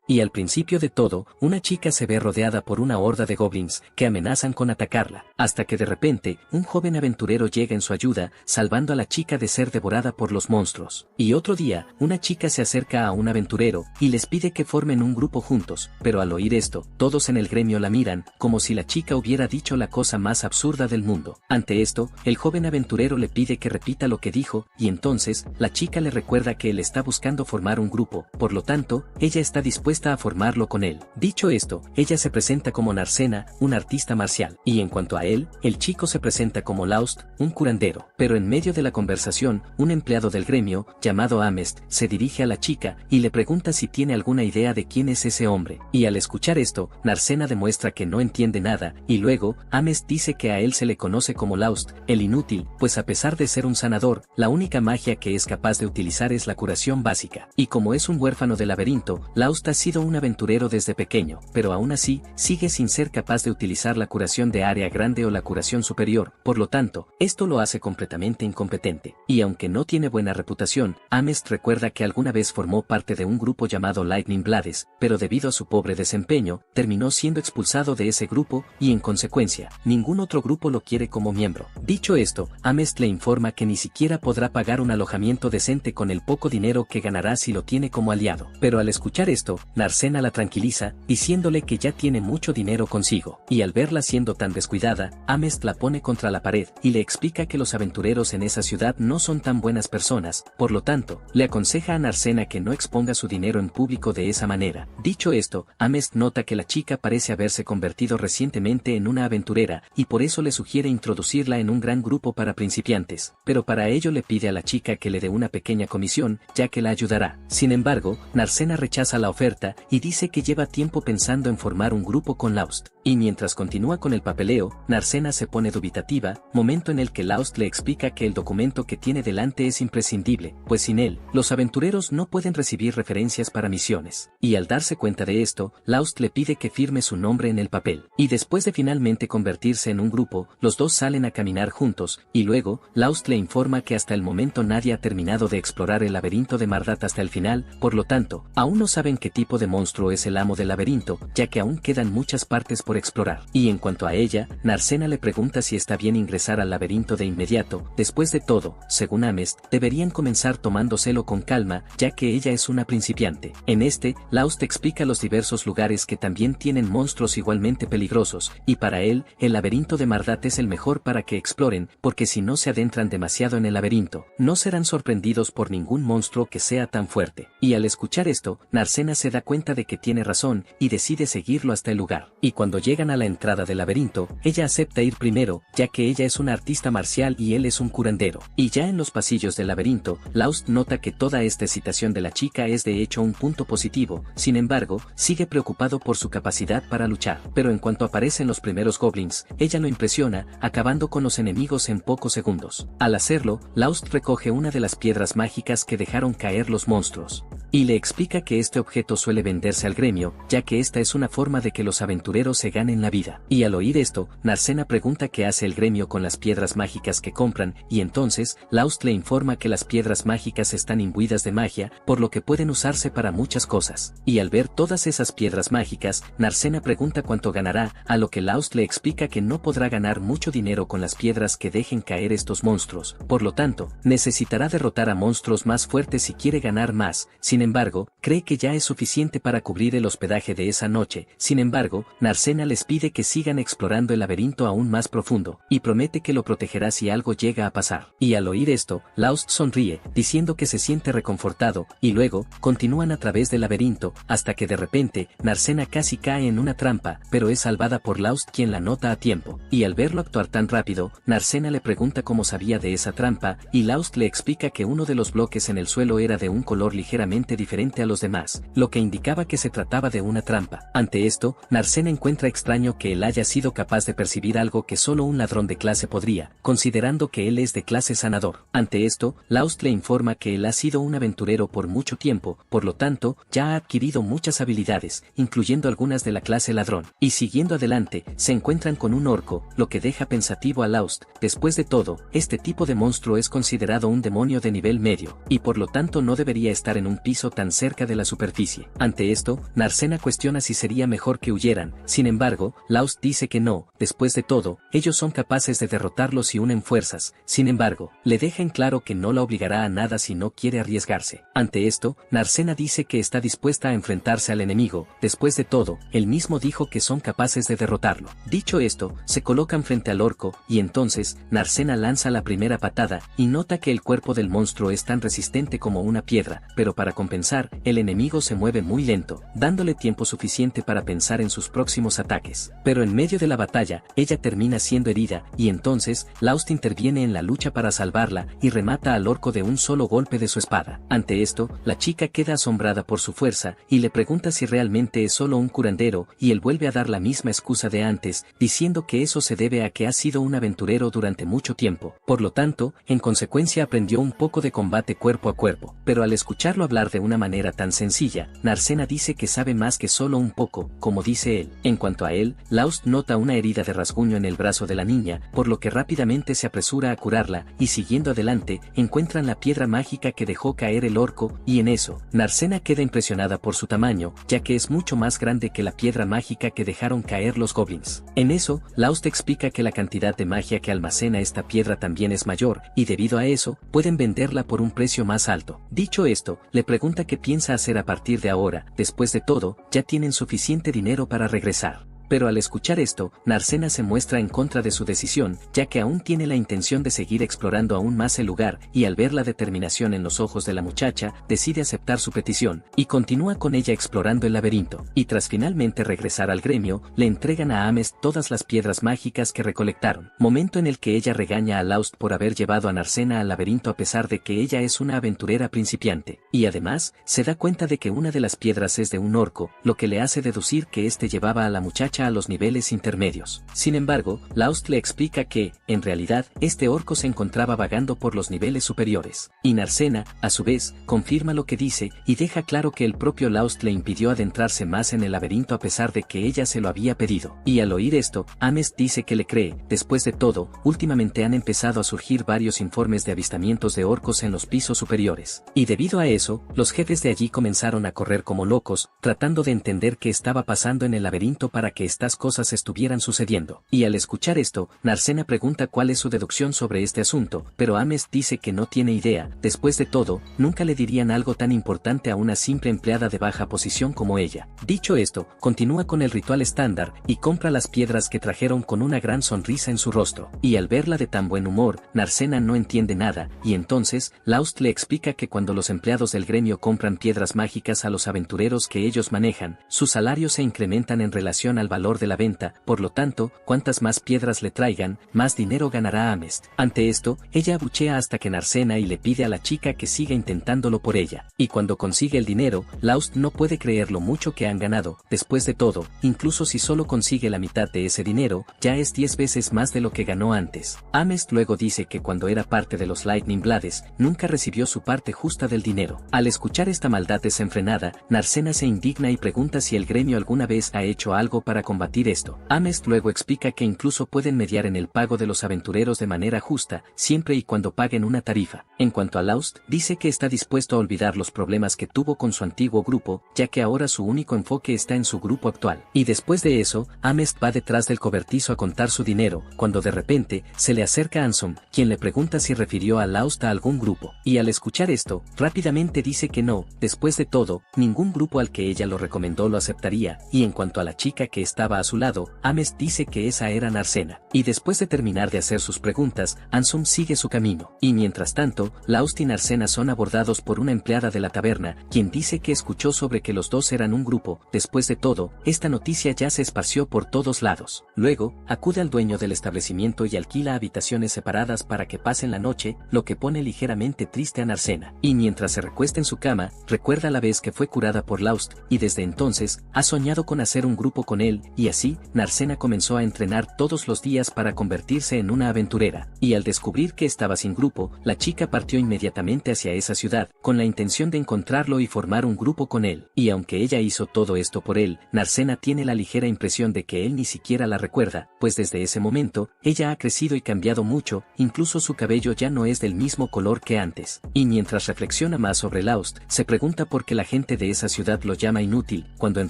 Y al principio de todo, una chica se ve rodeada por una horda de goblins que amenazan con atacarla, hasta que de repente, un joven aventurero llega en su ayuda, salvando a la chica de ser devorada por los monstruos. Y otro día, una chica se acerca a un aventurero y les pide que formen un grupo juntos, pero al oír esto, todos en el gremio la miran, como si la chica hubiera dicho la cosa más absurda del mundo. Ante esto, el joven aventurero le pide que repita lo que dijo, y entonces, la chica le recuerda que él está buscando formar un grupo, por lo tanto, ella está dispuesta a formarlo con él. Dicho esto, ella se presenta como Narcena, un artista marcial, y en cuanto a él, el chico se presenta como Laust, un curandero. Pero en medio de la conversación, un empleado del gremio, llamado Amest, se dirige a la chica y le pregunta si tiene alguna idea de quién es ese hombre. Y al escuchar esto, Narcena demuestra que no entiende nada, y luego, Amest dice que a él se le conoce como Laust, el inútil, pues a pesar de ser un sanador, la única magia que es capaz de utilizar es la curación básica. Y como es un huérfano del laberinto, Laust ha sido un aventurero desde pequeño, pero aún así, sigue sin ser capaz de utilizar la curación de área grande o la curación superior, por lo tanto, esto lo hace completamente incompetente. Y aunque no tiene buena reputación, Amest recuerda que alguna vez formó parte de un grupo llamado Lightning Blades, pero debido a su pobre desempeño, terminó siendo expulsado de ese grupo, y en consecuencia, ningún otro grupo lo quiere como miembro. Dicho esto, Amest le informa que ni siquiera podrá pagar un alojamiento decente con el poco dinero que ganará si lo tiene como aliado. Pero al escuchar esto, Narcena la tranquiliza, diciéndole que ya tiene mucho dinero consigo, y al verla siendo tan descuidada, Amest la pone contra la pared, y le explica que los aventureros en esa ciudad no son tan buenas personas, por lo tanto, le aconseja a Narcena que no exponga su dinero en público de esa manera. Dicho esto, Amest nota que la chica parece haberse convertido recientemente en una aventurera, y por eso le sugiere introducirla en un gran grupo para principiantes, pero para ello le pide a la chica que le dé una pequeña comisión, ya que la ayudará. Sin embargo, Narcena rechaza la oferta, y dice que lleva tiempo pensando en formar un grupo con Laust. Y mientras continúa con el papeleo, Narcena se pone dubitativa, momento en el que Laust le explica que el documento que tiene delante es imprescindible, pues sin él, los aventureros no pueden recibir referencias para misiones. Y al darse cuenta de esto, Laust le pide que firme su nombre en el papel. Y después de finalmente convertirse en un grupo, los dos salen a caminar juntos, y luego, Laust le informa que hasta el momento nadie ha terminado de explorar el laberinto de Mardat hasta el final, por lo tanto, aún no saben qué tipo de monstruo es el amo del laberinto, ya que aún quedan muchas partes por explorar. Y en cuanto a ella, Narcena le pregunta si está bien ingresar al laberinto de inmediato. Después de todo, según Amest, deberían comenzar tomándoselo con calma, ya que ella es una principiante. En este, Laust explica los diversos lugares que también tienen monstruos igualmente peligrosos, y para él, el laberinto de Mardat es el mejor para que exploren, porque si no se adentran demasiado en el laberinto, no serán sorprendidos por ningún monstruo que sea tan fuerte. Y al escuchar esto, Narcena se da cuenta de que tiene razón, y decide seguirlo hasta el lugar. Y cuando llegan a la entrada del laberinto, ella acepta ir primero, ya que ella es una artista marcial y él es un curandero. Y ya en los pasillos del laberinto, Laust nota que toda esta excitación de la chica es de hecho un punto positivo, sin embargo, sigue preocupado por su capacidad para luchar. Pero en cuanto aparecen los primeros goblins, ella lo impresiona, acabando con los enemigos en pocos segundos. Al hacerlo, Laust recoge una de las piedras mágicas que dejaron caer los monstruos. Y le explica que este objeto suele venderse al gremio, ya que esta es una forma de que los aventureros se ganen la vida. Y al oír esto, Narcena pregunta qué hace el gremio con las piedras mágicas que compran, y entonces, Laust le informa que las piedras mágicas están imbuidas de magia, por lo que pueden usarse para muchas cosas. Y al ver todas esas piedras mágicas, Narcena pregunta cuánto ganará, a lo que Laust le explica que no podrá ganar mucho dinero con las piedras que dejen caer estos monstruos, por lo tanto, necesitará derrotar a monstruos más fuertes si quiere ganar más. Sin embargo, cree que ya es suficiente para cubrir el hospedaje de esa noche. Sin embargo, Narcena les pide que sigan explorando el laberinto aún más profundo, y promete que lo protegerá si algo llega a pasar. Y al oír esto, Laust sonríe, diciendo que se siente reconfortado, y luego, continúan a través del laberinto, hasta que de repente, Narcena casi cae en una trampa, pero es salvada por Laust quien la nota a tiempo. Y al verlo actuar tan rápido, Narcena le pregunta cómo sabía de esa trampa, y Laust le explica que uno de los bloques en el suelo era de un color ligeramente diferente a los demás, lo que indicaba que se trataba de una trampa. Ante esto, Narcena encuentra extraño que él haya sido capaz de percibir algo que solo un ladrón de clase podría, considerando que él es de clase sanador. Ante esto, Laust le informa que él ha sido un aventurero por mucho tiempo, por lo tanto, ya ha adquirido muchas habilidades, incluyendo algunas de la clase ladrón. Y siguiendo adelante, se encuentran con un orco, lo que deja pensativo a Laust. Después de todo, este tipo de monstruo es considerado un demonio de nivel medio, y por lo tanto no debería estar en un piso tan cerca de la superficie. Ante esto, Narcena cuestiona si sería mejor que huyeran, sin embargo, Laust dice que no, después de todo, ellos son capaces de derrotarlo si unen fuerzas, sin embargo, le deja en claro que no la obligará a nada si no quiere arriesgarse. Ante esto, Narcena dice que está dispuesta a enfrentarse al enemigo, después de todo, él mismo dijo que son capaces de derrotarlo. Dicho esto, se colocan frente al orco, y entonces, Narcena lanza la primera patada, y nota que el cuerpo del monstruo es tan resistente como una piedra, pero para compensar, el enemigo se mueve muy lento, dándole tiempo suficiente para pensar en sus próximos ataques. Pero en medio de la batalla, ella termina siendo herida, y entonces, Laust interviene en la lucha para salvarla, y remata al orco de un solo golpe de su espada. Ante esto, la chica queda asombrada por su fuerza, y le pregunta si realmente es solo un curandero, y él vuelve a dar la misma excusa de antes, diciendo que eso se debe a que ha sido un aventurero durante mucho tiempo, por lo tanto, en consecuencia aprendió un poco de combate cuerpo a cuerpo. Pero al escucharlo hablar de una manera tan sencilla, Narcena dice que sabe más que solo un poco, como dice él. En cuanto a él, Laust nota una herida de rasguño en el brazo de la niña, por lo que rápidamente se apresura a curarla, y siguiendo adelante, encuentran la piedra mágica que dejó caer el orco, y en eso, Narcena queda impresionada por su tamaño, ya que es mucho más grande que la piedra mágica que dejaron caer los goblins. En eso, Laust explica que la cantidad de magia que almacena esta piedra también es mayor, y debido a eso, pueden venderla por un precio más alto. Dicho esto, le pregunta qué piensa hacer a partir de ahora, después de todo, ya tienen suficiente dinero para regresar. Pero al escuchar esto, Narcena se muestra en contra de su decisión, ya que aún tiene la intención de seguir explorando aún más el lugar, y al ver la determinación en los ojos de la muchacha, decide aceptar su petición, y continúa con ella explorando el laberinto. Y tras finalmente regresar al gremio, le entregan a Amest todas las piedras mágicas que recolectaron, momento en el que ella regaña a Laust por haber llevado a Narcena al laberinto a pesar de que ella es una aventurera principiante, y además, se da cuenta de que una de las piedras es de un orco, lo que le hace deducir que éste llevaba a la muchacha a los niveles intermedios. Sin embargo, Laust le explica que, en realidad, este orco se encontraba vagando por los niveles superiores. Y Narcena, a su vez, confirma lo que dice, y deja claro que el propio Laust le impidió adentrarse más en el laberinto a pesar de que ella se lo había pedido. Y al oír esto, Amest dice que le cree. Después de todo, últimamente han empezado a surgir varios informes de avistamientos de orcos en los pisos superiores. Y debido a eso, los jefes de allí comenzaron a correr como locos, tratando de entender qué estaba pasando en el laberinto para que estas cosas estuvieran sucediendo. Y al escuchar esto, Narcena pregunta cuál es su deducción sobre este asunto, pero Amest dice que no tiene idea. Después de todo, nunca le dirían algo tan importante a una simple empleada de baja posición como ella. Dicho esto, continúa con el ritual estándar, y compra las piedras que trajeron con una gran sonrisa en su rostro. Y al verla de tan buen humor, Narcena no entiende nada, y entonces, Laust le explica que cuando los empleados del gremio compran piedras mágicas a los aventureros que ellos manejan, sus salarios se incrementan en relación al valor de la venta, por lo tanto, cuantas más piedras le traigan, más dinero ganará Amest. Ante esto, ella abuchea hasta que Narcena y le pide a la chica que siga intentándolo por ella. Y cuando consigue el dinero, Laust no puede creer lo mucho que han ganado. Después de todo, incluso si solo consigue la mitad de ese dinero, ya es 10 veces más de lo que ganó antes. Amest luego dice que cuando era parte de los Lightning Blades, nunca recibió su parte justa del dinero. Al escuchar esta maldad desenfrenada, Narcena se indigna y pregunta si el gremio alguna vez ha hecho algo para combatir esto. Amest luego explica que incluso pueden mediar en el pago de los aventureros de manera justa, siempre y cuando paguen una tarifa. En cuanto a Laust, dice que está dispuesto a olvidar los problemas que tuvo con su antiguo grupo, ya que ahora su único enfoque está en su grupo actual. Y después de eso, Amest va detrás del cobertizo a contar su dinero, cuando de repente, se le acerca Ansem, quien le pregunta si refirió a Laust a algún grupo. Y al escuchar esto, rápidamente dice que no. Después de todo, ningún grupo al que ella lo recomendó lo aceptaría, y en cuanto a la chica que estaba a su lado, Amest dice que esa era Narcena. Y después de terminar de hacer sus preguntas, Ansem sigue su camino. Y mientras tanto, Laust y Narcena son abordados por una empleada de la taberna, quien dice que escuchó sobre que los dos eran un grupo. Después de todo, esta noticia ya se esparció por todos lados. Luego, acude al dueño del establecimiento y alquila habitaciones separadas para que pasen la noche, lo que pone ligeramente triste a Narcena. Y mientras se recuesta en su cama, recuerda la vez que fue curada por Laust, y desde entonces, ha soñado con hacer un grupo con él, y así, Narcena comenzó a entrenar todos los días para convertirse en una aventurera, y al descubrir que estaba sin grupo, la chica partió inmediatamente hacia esa ciudad, con la intención de encontrarlo y formar un grupo con él, y aunque ella hizo todo esto por él, Narcena tiene la ligera impresión de que él ni siquiera la recuerda, pues desde ese momento, ella ha crecido y cambiado mucho, incluso su cabello ya no es del mismo color que antes, y mientras reflexiona más sobre Laust, se pregunta por qué la gente de esa ciudad lo llama inútil, cuando en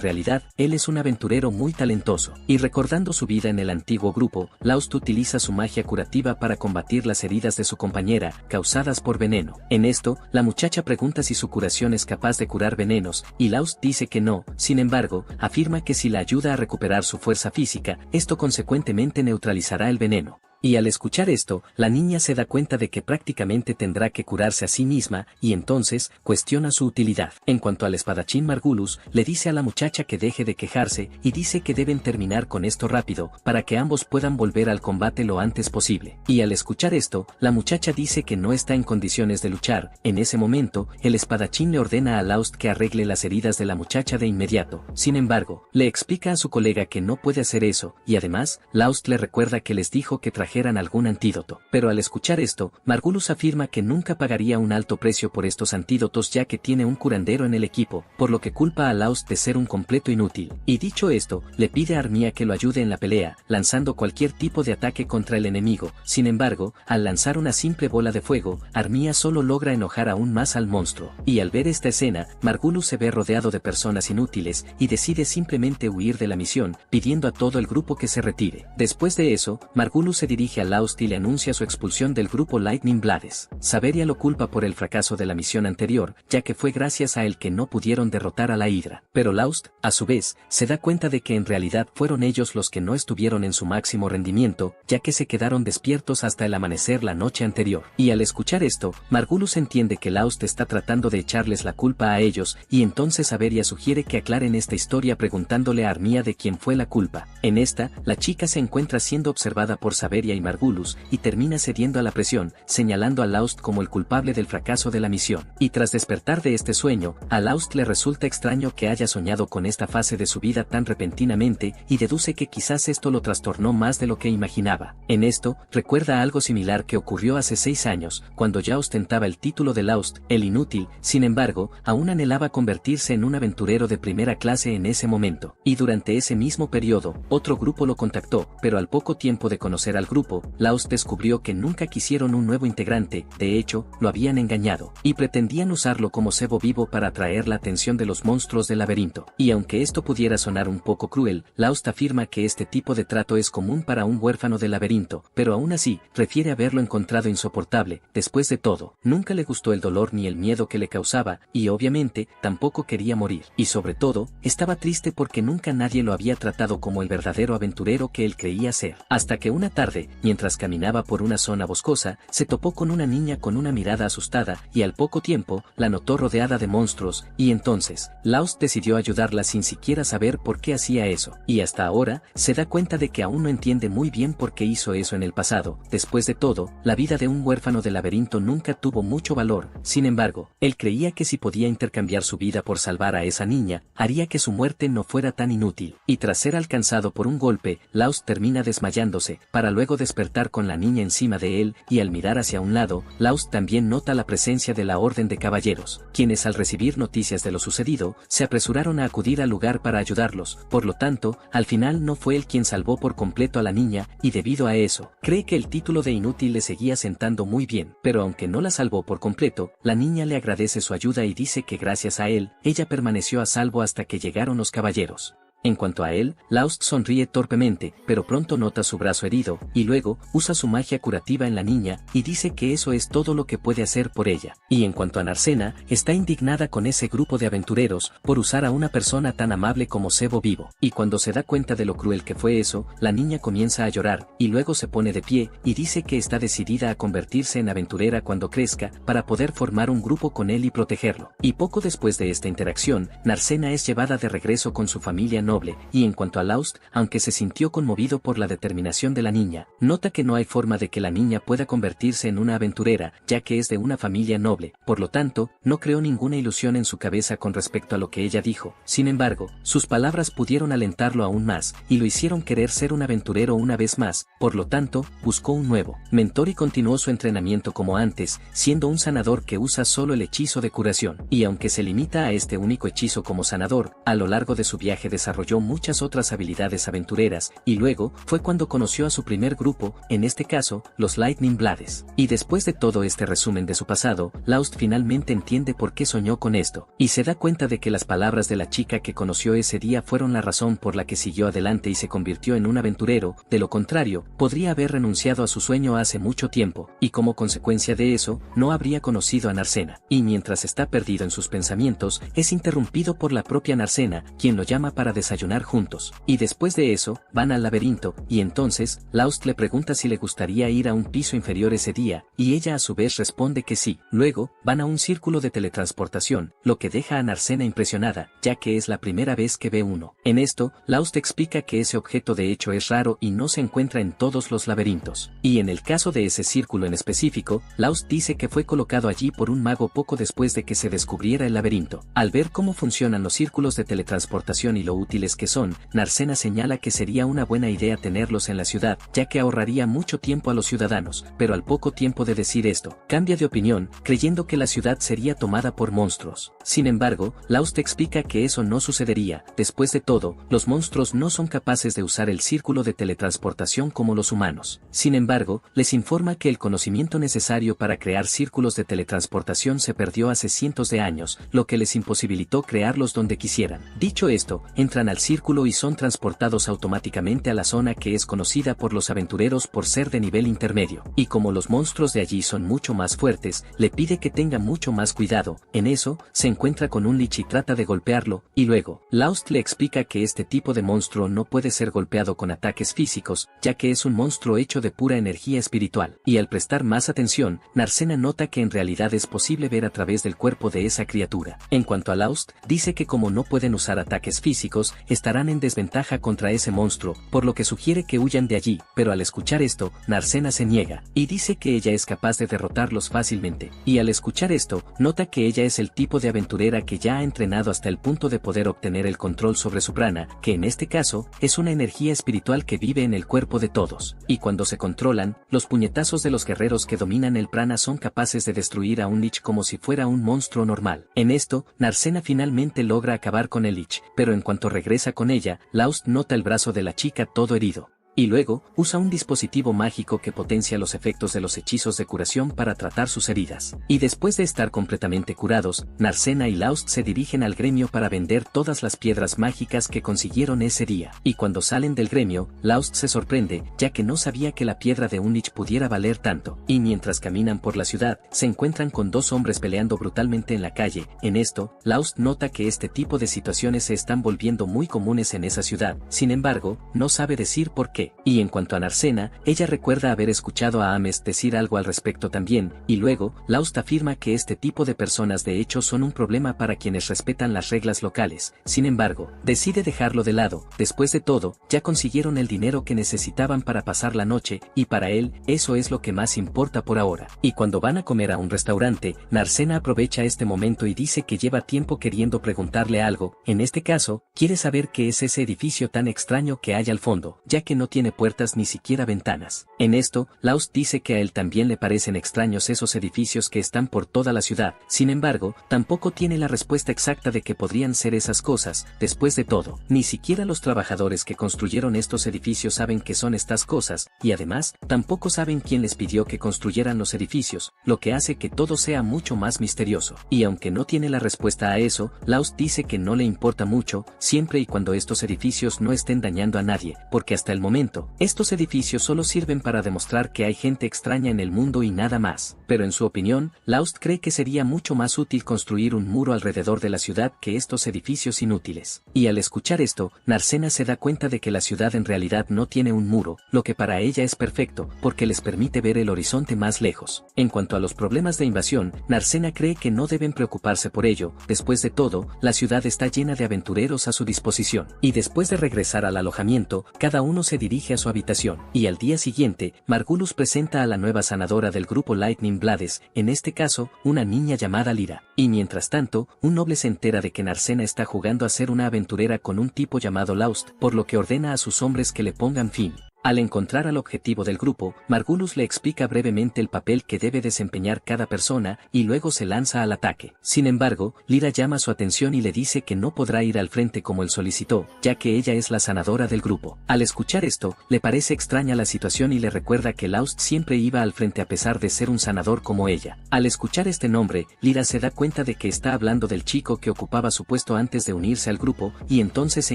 realidad, él es un aventurero muy talentoso, y recordando su vida en el antiguo grupo, Laust utiliza su magia curativa para combatir las heridas de su compañera, causadas por veneno. En esto, la muchacha pregunta si su curación es capaz de curar venenos, y Laust dice que no, sin embargo, afirma que si la ayuda a recuperar su fuerza física, esto consecuentemente neutralizará el veneno. Y al escuchar esto, la niña se da cuenta de que prácticamente tendrá que curarse a sí misma, y entonces, cuestiona su utilidad. En cuanto al espadachín Margulis, le dice a la muchacha que deje de quejarse, y dice que deben terminar con esto rápido, para que ambos puedan volver al combate lo antes posible. Y al escuchar esto, la muchacha dice que no está en condiciones de luchar. En ese momento, el espadachín le ordena a Laust que arregle las heridas de la muchacha de inmediato. Sin embargo, le explica a su colega que no puede hacer eso, y además, Laust le recuerda que les dijo que trajeran algún antídoto. Pero al escuchar esto, Margulis afirma que nunca pagaría un alto precio por estos antídotos ya que tiene un curandero en el equipo, por lo que culpa a Laust de ser un completo inútil. Y dicho esto, le pide a Armia que lo ayude en la pelea, lanzando cualquier tipo de ataque contra el enemigo. Sin embargo, al lanzar una simple bola de fuego, Armia solo logra enojar aún más al monstruo. Y al ver esta escena, Margulis se ve rodeado de personas inútiles, y decide simplemente huir de la misión, pidiendo a todo el grupo que se retire. Después de eso, Margulis se dirige a Laust y le anuncia su expulsión del grupo Lightning Blades. Saberia lo culpa por el fracaso de la misión anterior, ya que fue gracias a él que no pudieron derrotar a la Hidra. Pero Laust, a su vez, se da cuenta de que en realidad fueron ellos los que no estuvieron en su máximo rendimiento, ya que se quedaron despiertos hasta el amanecer la noche anterior. Y al escuchar esto, Margulis entiende que Laust está tratando de echarles la culpa a ellos, y entonces Saberia sugiere que aclaren esta historia preguntándole a Armia de quién fue la culpa. En esta, la chica se encuentra siendo observada por Saberia y Margulis, y termina cediendo a la presión, señalando a Laust como el culpable del fracaso de la misión. Y tras despertar de este sueño, a Laust le resulta extraño que haya soñado con esta fase de su vida tan repentinamente, y deduce que quizás esto lo trastornó más de lo que imaginaba. En esto, recuerda algo similar que ocurrió hace 6 años, cuando ya ostentaba el título de Laust, el inútil. Sin embargo, aún anhelaba convertirse en un aventurero de primera clase en ese momento. Y durante ese mismo periodo, otro grupo lo contactó, pero al poco tiempo de conocer al grupo, Laust descubrió que nunca quisieron un nuevo integrante, de hecho, lo habían engañado, y pretendían usarlo como cebo vivo para atraer la atención de los monstruos del laberinto. Y aunque esto pudiera sonar un poco cruel, Laust afirma que este tipo de trato es común para un huérfano del laberinto, pero aún así, refiere haberlo encontrado insoportable. Después de todo, nunca le gustó el dolor ni el miedo que le causaba, y obviamente, tampoco quería morir. Y sobre todo, estaba triste porque nunca nadie lo había tratado como el verdadero aventurero que él creía ser. Hasta que una tarde, mientras caminaba por una zona boscosa, se topó con una niña con una mirada asustada, y al poco tiempo, la notó rodeada de monstruos, y entonces, Laust decidió ayudarla sin siquiera saber por qué hacía eso. Y hasta ahora, se da cuenta de que aún no entiende muy bien por qué hizo eso en el pasado. Después de todo, la vida de un huérfano del laberinto nunca tuvo mucho valor. Sin embargo, él creía que si podía intercambiar su vida por salvar a esa niña, haría que su muerte no fuera tan inútil. Y tras ser alcanzado por un golpe, Laust termina desmayándose, para luego despertar con la niña encima de él, y al mirar hacia un lado, Laust también nota la presencia de la Orden de Caballeros, quienes al recibir noticias de lo sucedido, se apresuraron a acudir al lugar para ayudarlos. Por lo tanto, al final no fue él quien salvó por completo a la niña, y debido a eso, cree que el título de inútil le seguía sentando muy bien. Pero aunque no la salvó por completo, la niña le agradece su ayuda y dice que gracias a él, ella permaneció a salvo hasta que llegaron los caballeros. En cuanto a él, Laust sonríe torpemente, pero pronto nota su brazo herido, y luego, usa su magia curativa en la niña, y dice que eso es todo lo que puede hacer por ella. Y en cuanto a Narcena, está indignada con ese grupo de aventureros, por usar a una persona tan amable como cebo vivo. Y cuando se da cuenta de lo cruel que fue eso, la niña comienza a llorar, y luego se pone de pie, y dice que está decidida a convertirse en aventurera cuando crezca, para poder formar un grupo con él y protegerlo. Y poco después de esta interacción, Narcena es llevada de regreso con su familia noble, noble, y en cuanto a Laust, aunque se sintió conmovido por la determinación de la niña, nota que no hay forma de que la niña pueda convertirse en una aventurera, ya que es de una familia noble, por lo tanto, no creó ninguna ilusión en su cabeza con respecto a lo que ella dijo. Sin embargo, sus palabras pudieron alentarlo aún más, y lo hicieron querer ser un aventurero una vez más, por lo tanto, buscó un nuevo mentor y continuó su entrenamiento como antes, siendo un sanador que usa solo el hechizo de curación, y aunque se limita a este único hechizo como sanador, a lo largo de su viaje desarrolló muchas otras habilidades aventureras, y luego, fue cuando conoció a su primer grupo, en este caso, los Lightning Blades. Y después de todo este resumen de su pasado, Laust finalmente entiende por qué soñó con esto, y se da cuenta de que las palabras de la chica que conoció ese día fueron la razón por la que siguió adelante y se convirtió en un aventurero. De lo contrario, podría haber renunciado a su sueño hace mucho tiempo, y como consecuencia de eso, no habría conocido a Narcena. Y mientras está perdido en sus pensamientos, es interrumpido por la propia Narcena, quien lo llama para desayunar juntos. Y después de eso, van al laberinto, y entonces, Laust le pregunta si le gustaría ir a un piso inferior ese día, y ella a su vez responde que sí. Luego, van a un círculo de teletransportación, lo que deja a Narcena impresionada, ya que es la primera vez que ve uno. En esto, Laust explica que ese objeto de hecho es raro y no se encuentra en todos los laberintos. Y en el caso de ese círculo en específico, Laust dice que fue colocado allí por un mago poco después de que se descubriera el laberinto. Al ver cómo funcionan los círculos de teletransportación y lo útiles que son, Narcena señala que sería una buena idea tenerlos en la ciudad, ya que ahorraría mucho tiempo a los ciudadanos, pero al poco tiempo de decir esto, cambia de opinión, creyendo que la ciudad sería tomada por monstruos. Sin embargo, Laust explica que eso no sucedería. Después de todo, los monstruos no son capaces de usar el círculo de teletransportación como los humanos. Sin embargo, les informa que el conocimiento necesario para crear círculos de teletransportación se perdió hace cientos de años, lo que les imposibilitó crearlos donde quisieran. Dicho esto, entran al círculo y son transportados automáticamente a la zona que es conocida por los aventureros por ser de nivel intermedio. Y como los monstruos de allí son mucho más fuertes, le pide que tenga mucho más cuidado. En eso, se encuentra con un lich y trata de golpearlo, y luego, Laust le explica que este tipo de monstruo no puede ser golpeado con ataques físicos, ya que es un monstruo hecho de pura energía espiritual. Y al prestar más atención, Narcena nota que en realidad es posible ver a través del cuerpo de esa criatura. En cuanto a Laust, dice que como no pueden usar ataques físicos, estarán en desventaja contra ese monstruo, por lo que sugiere que huyan de allí, pero al escuchar esto, Narcena se niega, y dice que ella es capaz de derrotarlos fácilmente. Y al escuchar esto, nota que ella es el tipo de aventurera que ya ha entrenado hasta el punto de poder obtener el control sobre su prana, que en este caso, es una energía espiritual que vive en el cuerpo de todos. Y cuando se controlan, los puñetazos de los guerreros que dominan el prana son capaces de destruir a un lich como si fuera un monstruo normal. En esto, Narcena finalmente logra acabar con el lich, pero en cuanto regresa con ella, Laust nota el brazo de la chica todo herido. Y luego, usa un dispositivo mágico que potencia los efectos de los hechizos de curación para tratar sus heridas. Y después de estar completamente curados, Narcena y Laust se dirigen al gremio para vender todas las piedras mágicas que consiguieron ese día. Y cuando salen del gremio, Laust se sorprende, ya que no sabía que la piedra de un lich pudiera valer tanto. Y mientras caminan por la ciudad, se encuentran con dos hombres peleando brutalmente en la calle. En esto, Laust nota que este tipo de situaciones se están volviendo muy comunes en esa ciudad. Sin embargo, no sabe decir por qué. Y en cuanto a Narcena, ella recuerda haber escuchado a Ames decir algo al respecto también, y luego, Laust afirma que este tipo de personas de hecho son un problema para quienes respetan las reglas locales. Sin embargo, decide dejarlo de lado. Después de todo, ya consiguieron el dinero que necesitaban para pasar la noche, y para él, eso es lo que más importa por ahora. Y cuando van a comer a un restaurante, Narcena aprovecha este momento y dice que lleva tiempo queriendo preguntarle algo. En este caso, quiere saber qué es ese edificio tan extraño que hay al fondo, ya que no tiene puertas ni siquiera ventanas. En esto, Laust dice que a él también le parecen extraños esos edificios que están por toda la ciudad. Sin embargo, tampoco tiene la respuesta exacta de qué podrían ser esas cosas. Después de todo, ni siquiera los trabajadores que construyeron estos edificios saben qué son estas cosas, y además, tampoco saben quién les pidió que construyeran los edificios, lo que hace que todo sea mucho más misterioso. Y aunque no tiene la respuesta a eso, Laust dice que no le importa mucho, siempre y cuando estos edificios no estén dañando a nadie, porque hasta el momento alojamiento. Estos edificios solo sirven para demostrar que hay gente extraña en el mundo y nada más. Pero en su opinión, Laust cree que sería mucho más útil construir un muro alrededor de la ciudad que estos edificios inútiles. Y al escuchar esto, Narcena se da cuenta de que la ciudad en realidad no tiene un muro, lo que para ella es perfecto, porque les permite ver el horizonte más lejos. En cuanto a los problemas de invasión, Narcena cree que no deben preocuparse por ello. Después de todo, la ciudad está llena de aventureros a su disposición. Y después de regresar al alojamiento, cada uno se dirige a su habitación. Y al día siguiente, Margulis presenta a la nueva sanadora del grupo Lightning Blades, en este caso, una niña llamada Lyra. Y mientras tanto, un noble se entera de que Narcena está jugando a ser una aventurera con un tipo llamado Laust, por lo que ordena a sus hombres que le pongan fin. Al encontrar al objetivo del grupo, Margulis le explica brevemente el papel que debe desempeñar cada persona y luego se lanza al ataque. Sin embargo, Lyra llama su atención y le dice que no podrá ir al frente como él solicitó, ya que ella es la sanadora del grupo. Al escuchar esto, le parece extraña la situación y le recuerda que Laust siempre iba al frente a pesar de ser un sanador como ella. Al escuchar este nombre, Lyra se da cuenta de que está hablando del chico que ocupaba su puesto antes de unirse al grupo, y entonces se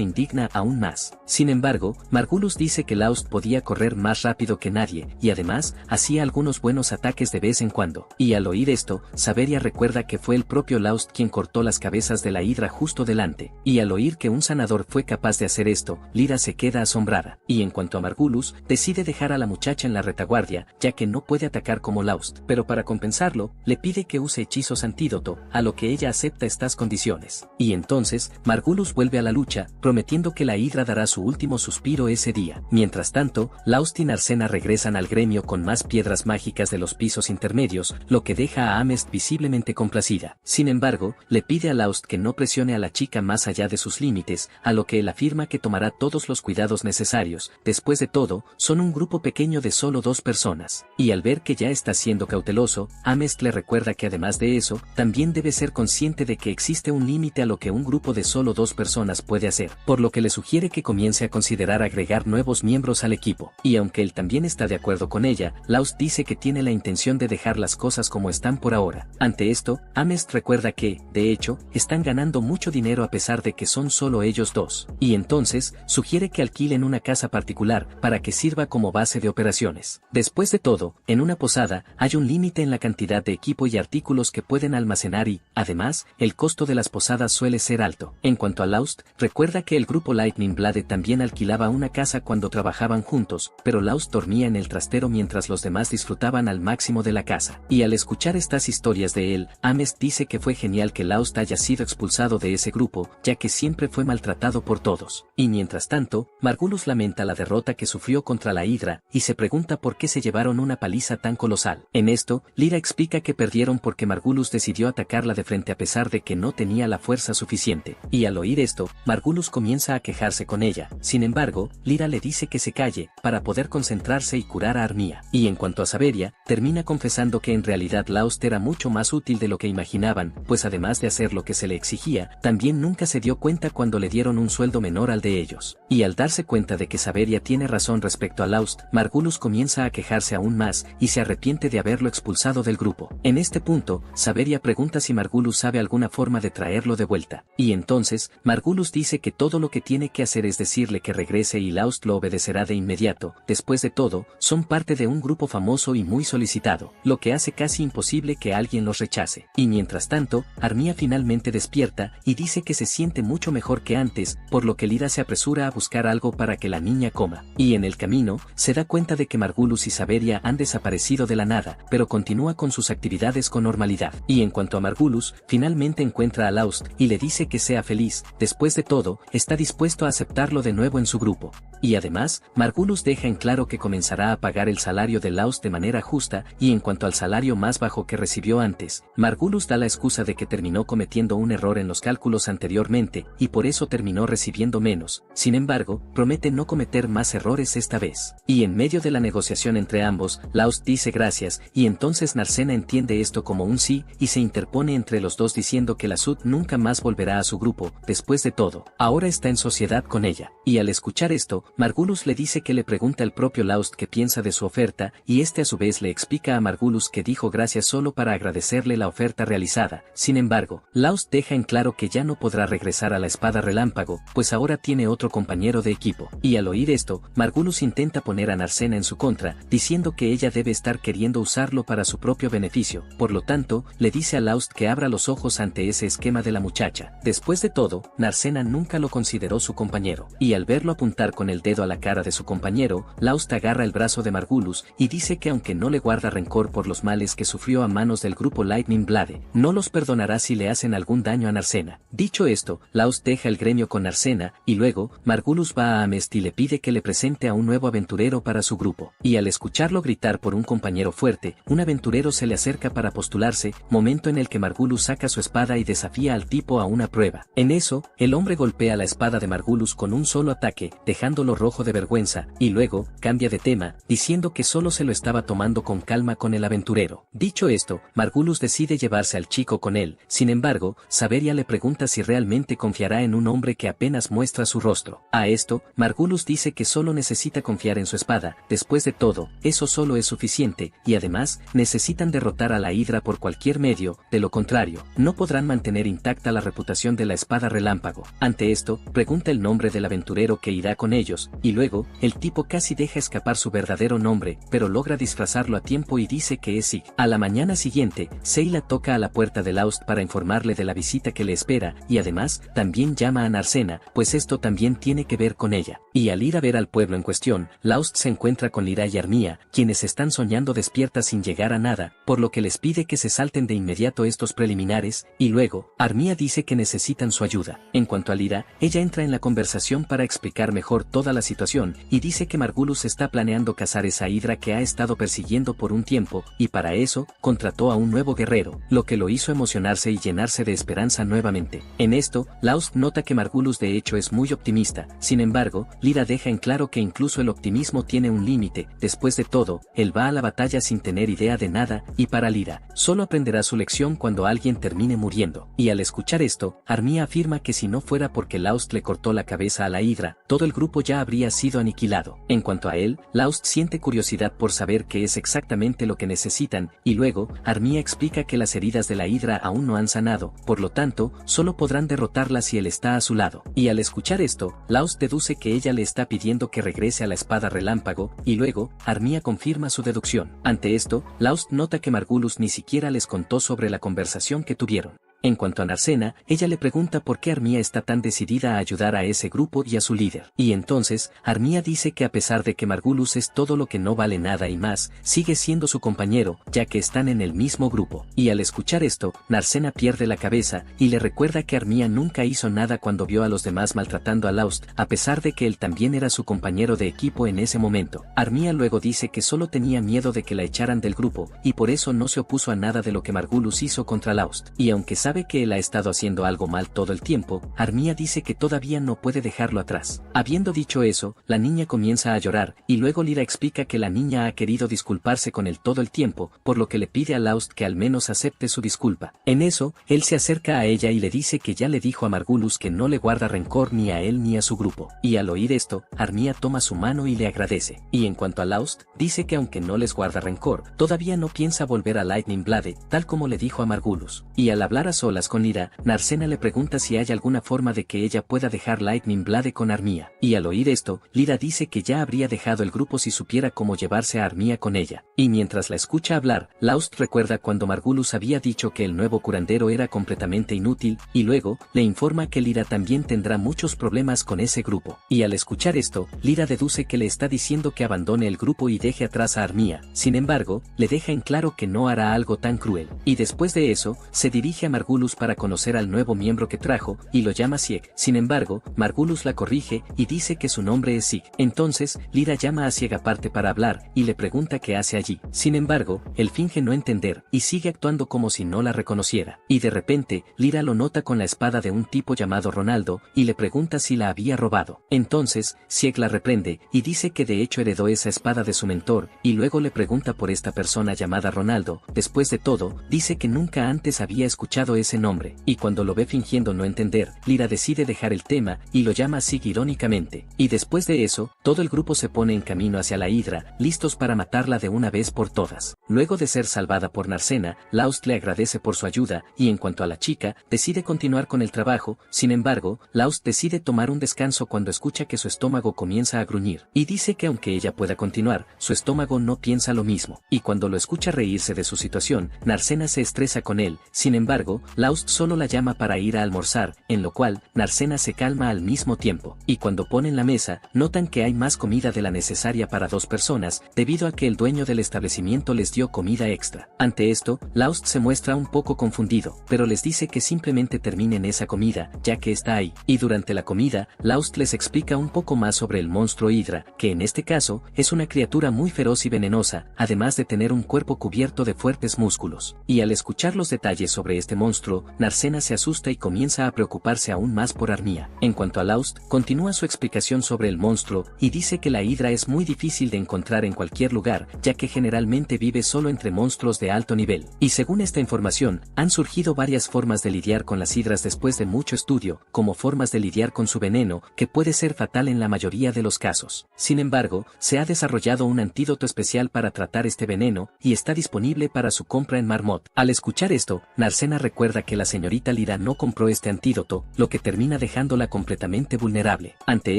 indigna aún más. Sin embargo, Margulis dice que Laust podía correr más rápido que nadie, y además, hacía algunos buenos ataques de vez en cuando. Y al oír esto, Saveria recuerda que fue el propio Laust quien cortó las cabezas de la hidra justo delante. Y al oír que un sanador fue capaz de hacer esto, Lyra se queda asombrada. Y en cuanto a Margulis, decide dejar a la muchacha en la retaguardia, ya que no puede atacar como Laust. Pero para compensarlo, le pide que use hechizos antídoto, a lo que ella acepta estas condiciones. Y entonces, Margulis vuelve a la lucha, prometiendo que la hidra dará su último suspiro ese día. Mientras tanto, Laust y Narcena regresan al gremio con más piedras mágicas de los pisos intermedios, lo que deja a Amest visiblemente complacida. Sin embargo, le pide a Laust que no presione a la chica más allá de sus límites, a lo que él afirma que tomará todos los cuidados necesarios. Después de todo, son un grupo pequeño de solo 2 personas. Y al ver que ya está siendo cauteloso, Amest le recuerda que además de eso, también debe ser consciente de que existe un límite a lo que un grupo de solo 2 personas puede hacer, por lo que le sugiere que comience a considerar agregar nuevos miembros al equipo. Y aunque él también está de acuerdo con ella, Laust dice que tiene la intención de dejar las cosas como están por ahora. Ante esto, Amest recuerda que, de hecho, están ganando mucho dinero a pesar de que son solo ellos 2. Y entonces, sugiere que alquilen una casa particular para que sirva como base de operaciones. Después de todo, en una posada, hay un límite en la cantidad de equipo y artículos que pueden almacenar y, además, el costo de las posadas suele ser alto. En cuanto a Laust, recuerda que el grupo Lightning Blade también alquilaba una casa cuando trabajaban juntos, pero Laust dormía en el trastero mientras los demás disfrutaban al máximo de la casa. Y al escuchar estas historias de él, Amest dice que fue genial que Laust haya sido expulsado de ese grupo, ya que siempre fue maltratado por todos. Y mientras tanto, Margulis lamenta la derrota que sufrió contra la hidra, y se pregunta por qué se llevaron una paliza tan colosal. En esto, Lyra explica que perdieron porque Margulis decidió atacarla de frente a pesar de que no tenía la fuerza suficiente. Y al oír esto, Margulis comienza a quejarse con ella. Sin embargo, Lyra le dice que se calle, para poder concentrarse y curar a Armia. Y en cuanto a Saveria, termina confesando que en realidad Laust era mucho más útil de lo que imaginaban, pues además de hacer lo que se le exigía, también nunca se dio cuenta cuando le dieron un sueldo menor al de ellos. Y al darse cuenta de que Saveria tiene razón respecto a Laust, Margulis comienza a quejarse aún más, y se arrepiente de haberlo expulsado del grupo. En este punto, Saveria pregunta si Margulis sabe alguna forma de traerlo de vuelta. Y entonces, Margulis dice que todo lo que tiene que hacer es decirle que regrese y Laust lo obedecerá de inmediato. Después de todo, son parte de un grupo famoso y muy solicitado, lo que hace casi imposible que alguien los rechace. Y mientras tanto, Armia finalmente despierta y dice que se siente mucho mejor que antes, por lo que Lyra se apresura a buscar algo para que la niña coma. Y en el camino, se da cuenta de que Margulis y Saveria han desaparecido de la nada, pero continúa con sus actividades con normalidad. Y en cuanto a Margulis, finalmente encuentra a Laust y le dice que sea feliz. Después de todo, está dispuesto a aceptarlo de nuevo en su grupo. Y además, Margulis deja en claro que comenzará a pagar el salario de Laust de manera justa, y en cuanto al salario más bajo que recibió antes, Margulis da la excusa de que terminó cometiendo un error en los cálculos anteriormente, y por eso terminó recibiendo menos. Sin embargo, promete no cometer más errores esta vez. Y en medio de la negociación entre ambos, Laust dice gracias, y entonces Narcena entiende esto como un sí, y se interpone entre los dos diciendo que la Sud nunca más volverá a su grupo. Después de todo, ahora está en sociedad con ella. Y al escuchar esto, Margulis le dice que le pregunta al propio Laust qué piensa de su oferta, y este a su vez le explica a Margulis que dijo gracias solo para agradecerle la oferta realizada. Sin embargo, Laust deja en claro que ya no podrá regresar a la espada relámpago, pues ahora tiene otro compañero de equipo. Y al oír esto, Margulis intenta poner a Narcena en su contra, diciendo que ella debe estar queriendo usarlo para su propio beneficio. Por lo tanto, le dice a Laust que abra los ojos ante ese esquema de la muchacha. Después de todo, Narcena nunca lo consideró su compañero, y al verlo apuntar con el dedo a la cara de su compañero, Laust agarra el brazo de Margulis y dice que aunque no le guarda rencor por los males que sufrió a manos del grupo Lightning Blade, no los perdonará si le hacen algún daño a Narcena. Dicho esto, Laust deja el gremio con Narcena, y luego, Margulis va a Amest y le pide que le presente a un nuevo aventurero para su grupo. Y al escucharlo gritar por un compañero fuerte, un aventurero se le acerca para postularse, momento en el que Margulis saca su espada y desafía al tipo a una prueba. En eso, el hombre golpea la espada de Margulis con un solo ataque, dejándolo rojo de vergüenza, y luego, cambia de tema, diciendo que solo se lo estaba tomando con calma con el aventurero. Dicho esto, Margulis decide llevarse al chico con él. Sin embargo, Saveria le pregunta si realmente confiará en un hombre que apenas muestra su rostro. A esto, Margulis dice que solo necesita confiar en su espada. Después de todo, eso solo es suficiente, y además, necesitan derrotar a la Hidra por cualquier medio, de lo contrario, no podrán mantener intacta la reputación de la espada relámpago. Ante esto, pregunta el nombre del aventurero que irá con ellos, y luego, el tipo casi deja escapar su verdadero nombre, pero logra disfrazarlo a tiempo y dice que es Sig. A la mañana siguiente, Sayla toca a la puerta de Laust para informarle de la visita que le espera, y además, también llama a Narcena, pues esto también tiene que ver con ella. Y al ir a ver al pueblo en cuestión, Laust se encuentra con Lyra y Armia, quienes están soñando despiertas sin llegar a nada, por lo que les pide que se salten de inmediato estos preliminares, y luego, Armia dice que necesitan su ayuda. En cuanto a Lyra, ella entra en la conversación para explicar mejor toda la situación, y dice que Margulis está planeando cazar esa hidra que ha estado persiguiendo por un tiempo, y para eso, contrató a un nuevo guerrero, lo que lo hizo emocionarse y llenarse de esperanza nuevamente. En esto, Laust nota que Margulis de hecho es muy optimista. Sin embargo, Lyra deja en claro que incluso el optimismo tiene un límite. Después de todo, él va a la batalla sin tener idea de nada, y para Lyra, solo aprenderá su lección cuando alguien termine muriendo. Y al escuchar esto, Armia afirma que si no fuera porque Laust le cortó la cabeza a la hidra, todo el grupo ya habría sido aniquilado. En cuanto a él, Laust siente curiosidad por saber qué es exactamente lo que necesitan, y luego, Armia explica que las heridas de la hidra aún no han sanado, por lo tanto, solo podrán derrotarla si él está a su lado. Y al escuchar esto, Laust deduce que ella le está pidiendo que regrese a la espada relámpago, y luego, Armia confirma su deducción. Ante esto, Laust nota que Margulis ni siquiera les contó sobre la conversación que tuvieron. En cuanto a Narcena, ella le pregunta por qué Armia está tan decidida a ayudar a ese grupo y a su líder. Y entonces, Armia dice que a pesar de que Margulis es todo lo que no vale nada y más, sigue siendo su compañero, ya que están en el mismo grupo. Y al escuchar esto, Narcena pierde la cabeza, y le recuerda que Armia nunca hizo nada cuando vio a los demás maltratando a Laust, a pesar de que él también era su compañero de equipo en ese momento. Armia luego dice que solo tenía miedo de que la echaran del grupo, y por eso no se opuso a nada de lo que Margulis hizo contra Laust. Y aunque sabe que él ha estado haciendo algo mal todo el tiempo, Armia dice que todavía no puede dejarlo atrás. Habiendo dicho eso, la niña comienza a llorar, y luego Lyra explica que la niña ha querido disculparse con él todo el tiempo, por lo que le pide a Laust que al menos acepte su disculpa. En eso, él se acerca a ella y le dice que ya le dijo a Margulis que no le guarda rencor ni a él ni a su grupo. Y al oír esto, Armia toma su mano y le agradece. Y en cuanto a Laust, dice que aunque no les guarda rencor, todavía no piensa volver a Lightning Blade, tal como le dijo a Margulis. Y al hablar a solas con Lyra, Narcena le pregunta si hay alguna forma de que ella pueda dejar Lightning Blade con Armia. Y al oír esto, Lyra dice que ya habría dejado el grupo si supiera cómo llevarse a Armia con ella. Y mientras la escucha hablar, Laust recuerda cuando Margulis había dicho que el nuevo curandero era completamente inútil, y luego, le informa que Lyra también tendrá muchos problemas con ese grupo. Y al escuchar esto, Lyra deduce que le está diciendo que abandone el grupo y deje atrás a Armia. Sin embargo, le deja en claro que no hará algo tan cruel. Y después de eso, se dirige a Margulis para conocer al nuevo miembro que trajo, y lo llama Sieg. Sin embargo, Margulis la corrige, y dice que su nombre es Sig. Entonces, Lyra llama a Sieg aparte para hablar, y le pregunta qué hace allí. Sin embargo, él finge no entender, y sigue actuando como si no la reconociera. Y de repente, Lyra lo nota con la espada de un tipo llamado Ronaldo, y le pregunta si la había robado. Entonces, Sieg la reprende, y dice que de hecho heredó esa espada de su mentor, y luego le pregunta por esta persona llamada Ronaldo. Después de todo, dice que nunca antes había escuchado ese nombre, y cuando lo ve fingiendo no entender, Lyra decide dejar el tema y lo llama Zig irónicamente, y después de eso, todo el grupo se pone en camino hacia la Hidra, listos para matarla de una vez por todas. Luego de ser salvada por Narcena, Laust le agradece por su ayuda, y en cuanto a la chica, decide continuar con el trabajo. Sin embargo, Laust decide tomar un descanso cuando escucha que su estómago comienza a gruñir, y dice que aunque ella pueda continuar, su estómago no piensa lo mismo, y cuando lo escucha reírse de su situación, Narcena se estresa con él. Sin embargo, Laust solo la llama para ir a almorzar, en lo cual, Narcena se calma al mismo tiempo, y cuando ponen la mesa, notan que hay más comida de la necesaria para 2 personas, debido a que el dueño del establecimiento les dio comida extra. Ante esto, Laust se muestra un poco confundido, pero les dice que simplemente terminen esa comida, ya que está ahí, y durante la comida, Laust les explica un poco más sobre el monstruo Hidra, que en este caso, es una criatura muy feroz y venenosa, además de tener un cuerpo cubierto de fuertes músculos. Y al escuchar los detalles sobre este monstruo, Narcena se asusta y comienza a preocuparse aún más por Armía. En cuanto a Laust, continúa su explicación sobre el monstruo, y dice que la Hidra es muy difícil de encontrar en cualquier lugar, ya que generalmente vive solo entre monstruos de alto nivel. Y según esta información, han surgido varias formas de lidiar con las Hidras después de mucho estudio, como formas de lidiar con su veneno, que puede ser fatal en la mayoría de los casos. Sin embargo, se ha desarrollado un antídoto especial para tratar este veneno, y está disponible para su compra en Marmot. Al escuchar esto, Narcena recuerda que la señorita Lyra no compró este antídoto, lo que termina dejándola completamente vulnerable. Ante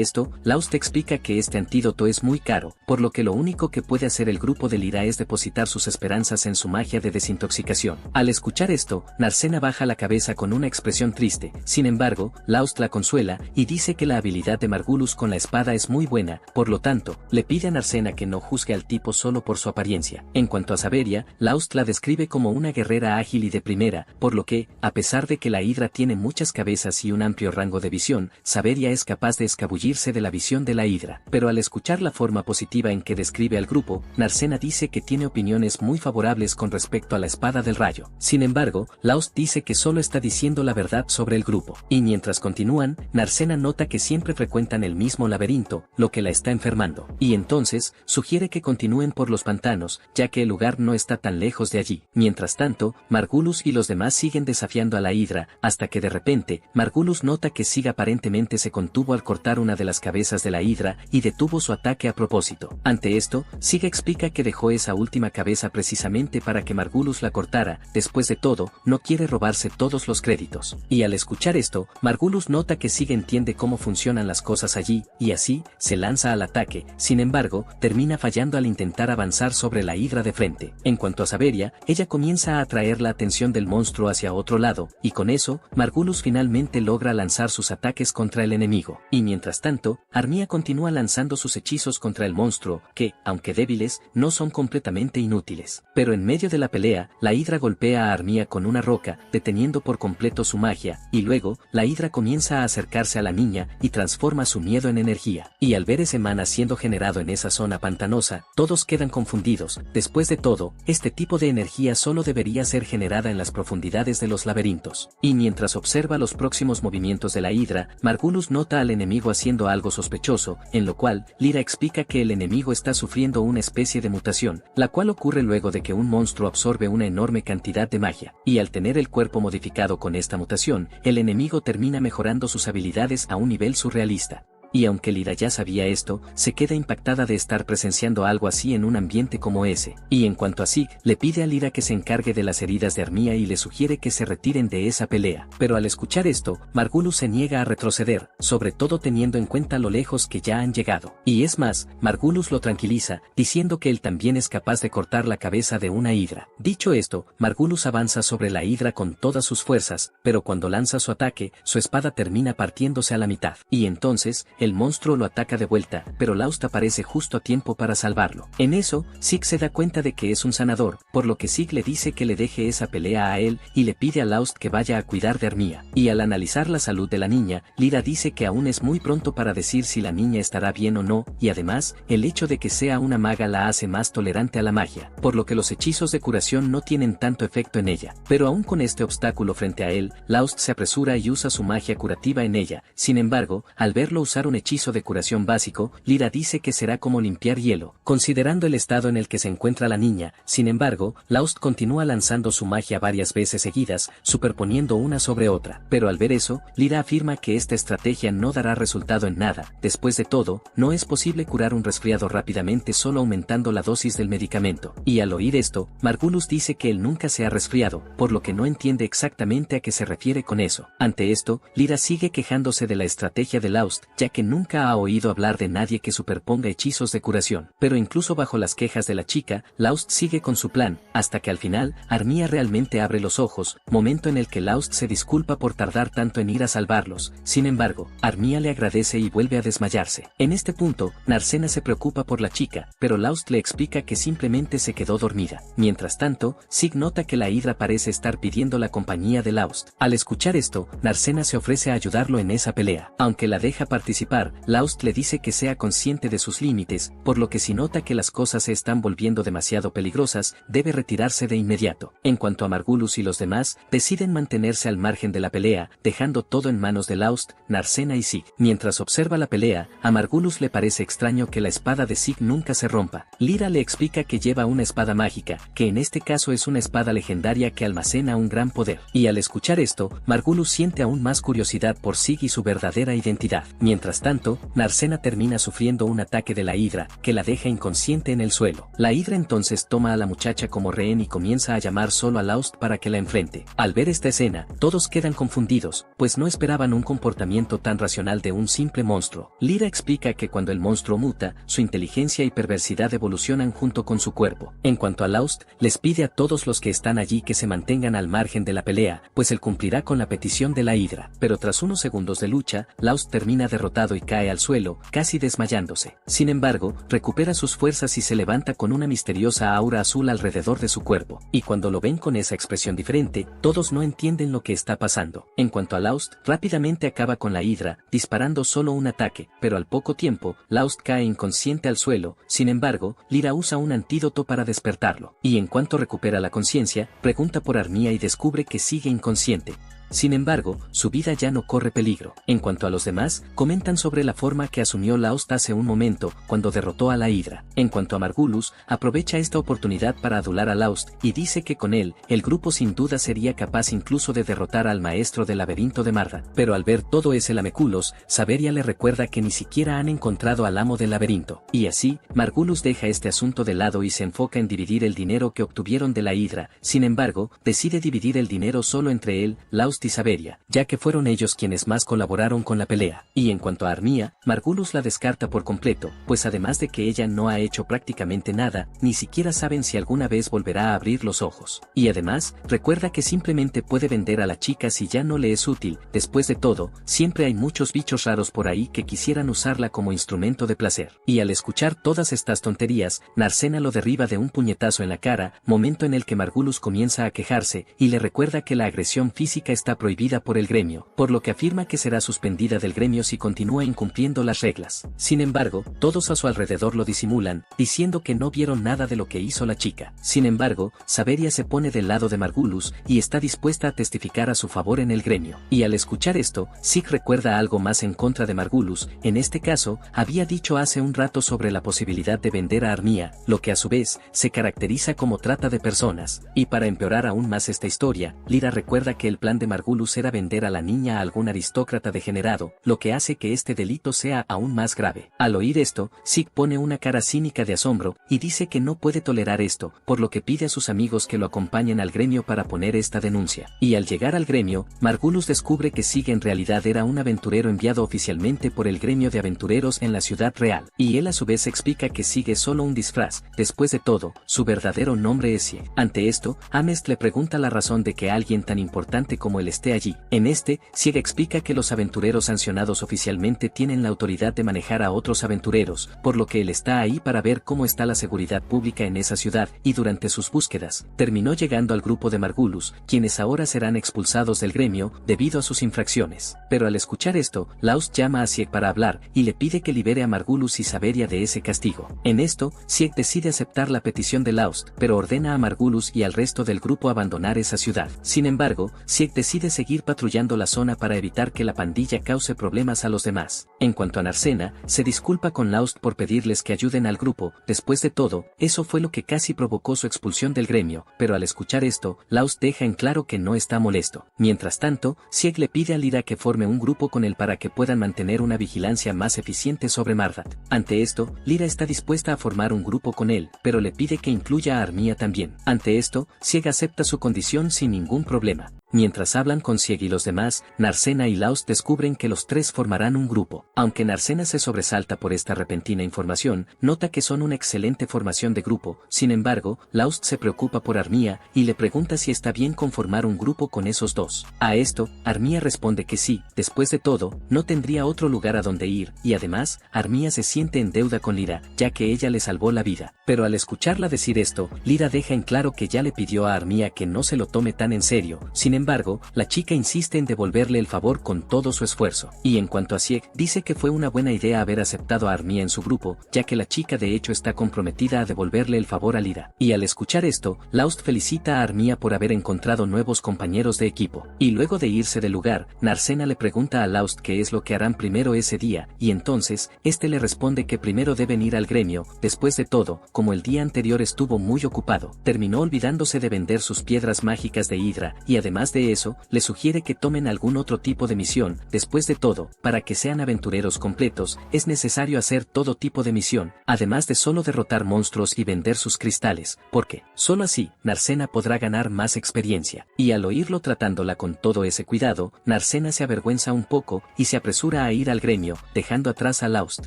esto, Laust explica que este antídoto es muy caro, por lo que lo único que puede hacer el grupo de Lyra es depositar sus esperanzas en su magia de desintoxicación. Al escuchar esto, Narcena baja la cabeza con una expresión triste. Sin embargo, Laust la consuela, y dice que la habilidad de Margulis con la espada es muy buena, por lo tanto, le pide a Narcena que no juzgue al tipo solo por su apariencia. En cuanto a Saberia, Laust la describe como una guerrera ágil y de primera, por lo que, a pesar de que la Hidra tiene muchas cabezas y un amplio rango de visión, Saberia es capaz de escabullirse de la visión de la Hidra. Pero al escuchar la forma positiva en que describe al grupo, Narcena dice que tiene opiniones muy favorables con respecto a la espada del rayo. Sin embargo, Laust dice que solo está diciendo la verdad sobre el grupo. Y mientras continúan, Narcena nota que siempre frecuentan el mismo laberinto, lo que la está enfermando. Y entonces, sugiere que continúen por los pantanos, ya que el lugar no está tan lejos de allí. Mientras tanto, Margulis y los demás siguen desafiando a la Hidra, hasta que de repente, Margulis nota que Zig aparentemente se contuvo al cortar una de las cabezas de la Hidra, y detuvo su ataque a propósito. Ante esto, Zig explica que dejó esa última cabeza precisamente para que Margulis la cortara. Después de todo, no quiere robarse todos los créditos. Y al escuchar esto, Margulis nota que Zig entiende cómo funcionan las cosas allí, y así, se lanza al ataque. Sin embargo, termina fallando al intentar avanzar sobre la Hidra de frente. En cuanto a Saberia, ella comienza a atraer la atención del monstruo hacia otro lado, y con eso, Margulis finalmente logra lanzar sus ataques contra el enemigo. Y mientras tanto, Armía continúa lanzando sus hechizos contra el monstruo, que, aunque débiles, no son completamente inútiles. Pero en medio de la pelea, la Hidra golpea a Armía con una roca, deteniendo por completo su magia, y luego, la Hidra comienza a acercarse a la niña, y transforma su miedo en energía. Y al ver ese mana siendo generado en esa zona pantanosa, todos quedan confundidos. Después de todo, este tipo de energía solo debería ser generada en las profundidades de los laberintos. Y mientras observa los próximos movimientos de la Hidra, Margulis nota al enemigo haciendo algo sospechoso, en lo cual, Lyra explica que el enemigo está sufriendo una especie de mutación, la cual ocurre luego de que un monstruo absorbe una enorme cantidad de magia, y al tener el cuerpo modificado con esta mutación, el enemigo termina mejorando sus habilidades a un nivel surrealista. Y aunque Lyra ya sabía esto, se queda impactada de estar presenciando algo así en un ambiente como ese. Y en cuanto a Zig, le pide a Lyra que se encargue de las heridas de Armía y le sugiere que se retiren de esa pelea. Pero al escuchar esto, Margulis se niega a retroceder, sobre todo teniendo en cuenta lo lejos que ya han llegado. Y es más, Margulis lo tranquiliza, diciendo que él también es capaz de cortar la cabeza de una Hidra. Dicho esto, Margulis avanza sobre la Hidra con todas sus fuerzas, pero cuando lanza su ataque, su espada termina partiéndose a la mitad. Y entonces, el monstruo lo ataca de vuelta, pero Laust aparece justo a tiempo para salvarlo. En eso, Zig se da cuenta de que es un sanador, por lo que Zig le dice que le deje esa pelea a él, y le pide a Laust que vaya a cuidar de Armía. Y al analizar la salud de la niña, Lyra dice que aún es muy pronto para decir si la niña estará bien o no, y además, el hecho de que sea una maga la hace más tolerante a la magia, por lo que los hechizos de curación no tienen tanto efecto en ella. Pero aún con este obstáculo frente a él, Laust se apresura y usa su magia curativa en ella. Sin embargo, al verlo usar una un hechizo de curación básico, Lyra dice que será como limpiar hielo, considerando el estado en el que se encuentra la niña. Sin embargo, Laust continúa lanzando su magia varias veces seguidas, superponiendo una sobre otra. Pero al ver eso, Lyra afirma que esta estrategia no dará resultado en nada. Después de todo, no es posible curar un resfriado rápidamente solo aumentando la dosis del medicamento. Y al oír esto, Margulis dice que él nunca se ha resfriado, por lo que no entiende exactamente a qué se refiere con eso. Ante esto, Lyra sigue quejándose de la estrategia de Laust, ya que nunca ha oído hablar de nadie que superponga hechizos de curación. Pero incluso bajo las quejas de la chica, Laust sigue con su plan, hasta que al final, Armia realmente abre los ojos, momento en el que Laust se disculpa por tardar tanto en ir a salvarlos. Sin embargo, Armia le agradece y vuelve a desmayarse. En este punto, Narcena se preocupa por la chica, pero Laust le explica que simplemente se quedó dormida. Mientras tanto, Sig nota que la Hidra parece estar pidiendo la compañía de Laust. Al escuchar esto, Narcena se ofrece a ayudarlo en esa pelea. Aunque la deja participar, Laust le dice que sea consciente de sus límites, por lo que si nota que las cosas se están volviendo demasiado peligrosas, debe retirarse de inmediato. En cuanto a Margulis y los demás, deciden mantenerse al margen de la pelea, dejando todo en manos de Laust, Narcena y Sig. Mientras observa la pelea, a Margulis le parece extraño que la espada de Sig nunca se rompa. Lyra le explica que lleva una espada mágica, que en este caso es una espada legendaria que almacena un gran poder. Y al escuchar esto, Margulis siente aún más curiosidad por Sig y su verdadera identidad. Mientras tanto, Narcena termina sufriendo un ataque de la Hidra, que la deja inconsciente en el suelo. La Hidra entonces toma a la muchacha como rehén y comienza a llamar solo a Laust para que la enfrente. Al ver esta escena, todos quedan confundidos, pues no esperaban un comportamiento tan racional de un simple monstruo. Lyra explica que cuando el monstruo muta, su inteligencia y perversidad evolucionan junto con su cuerpo. En cuanto a Laust, les pide a todos los que están allí que se mantengan al margen de la pelea, pues él cumplirá con la petición de la Hidra. Pero tras unos segundos de lucha, Laust termina derrotado y cae al suelo, casi desmayándose. Sin embargo, recupera sus fuerzas y se levanta con una misteriosa aura azul alrededor de su cuerpo. Y cuando lo ven con esa expresión diferente, todos no entienden lo que está pasando. En cuanto a Laust, rápidamente acaba con la Hidra, disparando solo un ataque, pero al poco tiempo, Laust cae inconsciente al suelo. Sin embargo, Lyra usa un antídoto para despertarlo. Y en cuanto recupera la conciencia, pregunta por Armia y descubre que sigue inconsciente. Sin embargo, su vida ya no corre peligro. En cuanto a los demás, comentan sobre la forma que asumió Laust hace un momento, cuando derrotó a la Hidra. En cuanto a Margulis, aprovecha esta oportunidad para adular a Laust, y dice que con él, el grupo sin duda sería capaz incluso de derrotar al maestro del laberinto de Marda. Pero al ver todo ese lameculos, Saberia le recuerda que ni siquiera han encontrado al amo del laberinto. Y así, Margulis deja este asunto de lado y se enfoca en dividir el dinero que obtuvieron de la Hidra. Sin embargo, decide dividir el dinero solo entre él, Laust y Saberia, ya que fueron ellos quienes más colaboraron con la pelea. Y en cuanto a Armia, Margulis la descarta por completo, pues además de que ella no ha hecho prácticamente nada, ni siquiera saben si alguna vez volverá a abrir los ojos. Y además, recuerda que simplemente puede vender a la chica si ya no le es útil. Después de todo, siempre hay muchos bichos raros por ahí que quisieran usarla como instrumento de placer. Y al escuchar todas estas tonterías, Narcena lo derriba de un puñetazo en la cara, momento en el que Margulis comienza a quejarse, y le recuerda que la agresión física está prohibida por el gremio, por lo que afirma que será suspendida del gremio si continúa incumpliendo las reglas. Sin embargo, todos a su alrededor lo disimulan, diciendo que no vieron nada de lo que hizo la chica. Sin embargo, Saberia se pone del lado de Margulis y está dispuesta a testificar a su favor en el gremio. Y al escuchar esto, Sig recuerda algo más en contra de Margulis. En este caso, había dicho hace un rato sobre la posibilidad de vender a Armia, lo que a su vez se caracteriza como trata de personas. Y para empeorar aún más esta historia, Lyra recuerda que el plan de Margulis era vender a la niña a algún aristócrata degenerado, lo que hace que este delito sea aún más grave. Al oír esto, Sig pone una cara cínica de asombro, y dice que no puede tolerar esto, por lo que pide a sus amigos que lo acompañen al gremio para poner esta denuncia. Y al llegar al gremio, Margulis descubre que Sig en realidad era un aventurero enviado oficialmente por el gremio de aventureros en la ciudad real, y él a su vez explica que Sig es solo un disfraz. Después de todo, su verdadero nombre es Sig. Ante esto, Amest le pregunta la razón de que alguien tan importante como él esté allí. En este, Sig explica que los aventureros sancionados oficialmente tienen la autoridad de manejar a otros aventureros, por lo que él está ahí para ver cómo está la seguridad pública en esa ciudad, y durante sus búsquedas, terminó llegando al grupo de Margulis, quienes ahora serán expulsados del gremio, debido a sus infracciones. Pero al escuchar esto, Laust llama a Sieg para hablar, y le pide que libere a Margulis y Saberia de ese castigo. En esto, Sieg decide aceptar la petición de Laust, pero ordena a Margulis y al resto del grupo abandonar esa ciudad. Sin embargo, Sieg decide decide seguir patrullando la zona para evitar que la pandilla cause problemas a los demás. En cuanto a Narcena, se disculpa con Laust por pedirles que ayuden al grupo. Después de todo, eso fue lo que casi provocó su expulsión del gremio, pero al escuchar esto, Laust deja en claro que no está molesto. Mientras tanto, Sieg le pide a Lyra que forme un grupo con él para que puedan mantener una vigilancia más eficiente sobre Mardat. Ante esto, Lyra está dispuesta a formar un grupo con él, pero le pide que incluya a Armia también. Ante esto, Sieg acepta su condición sin ningún problema. Mientras hablan con Sieg y los demás, Narcena y Laust descubren que los tres formarán un grupo. Aunque Narcena se sobresalta por esta repentina información, nota que son una excelente formación de grupo. Sin embargo, Laust se preocupa por Armia y le pregunta si está bien conformar un grupo con esos dos. A esto, Armia responde que sí. Después de todo, no tendría otro lugar a donde ir, y además, Armia se siente en deuda con Lyra, ya que ella le salvó la vida. Pero al escucharla decir esto, Lyra deja en claro que ya le pidió a Armia que no se lo tome tan en serio. Sin embargo, la chica insiste en devolverle el favor con todo su esfuerzo. Y en cuanto a Sieg, dice que fue una buena idea haber aceptado a Armia en su grupo, ya que la chica de hecho está comprometida a devolverle el favor a Lyra. Y al escuchar esto, Laust felicita a Armia por haber encontrado nuevos compañeros de equipo. Y luego de irse del lugar, Narcena le pregunta a Laust qué es lo que harán primero ese día, y entonces, este le responde que primero deben ir al gremio. Después de todo, como el día anterior estuvo muy ocupado, terminó olvidándose de vender sus piedras mágicas de Hidra, y además de eso, le sugiere que tomen algún otro tipo de misión. Después de todo, para que sean aventureros completos, es necesario hacer todo tipo de misión, además de solo derrotar monstruos y vender sus cristales, porque, solo así, Narcena podrá ganar más experiencia. Y al oírlo tratándola con todo ese cuidado, Narcena se avergüenza un poco, y se apresura a ir al gremio, dejando atrás a Laust.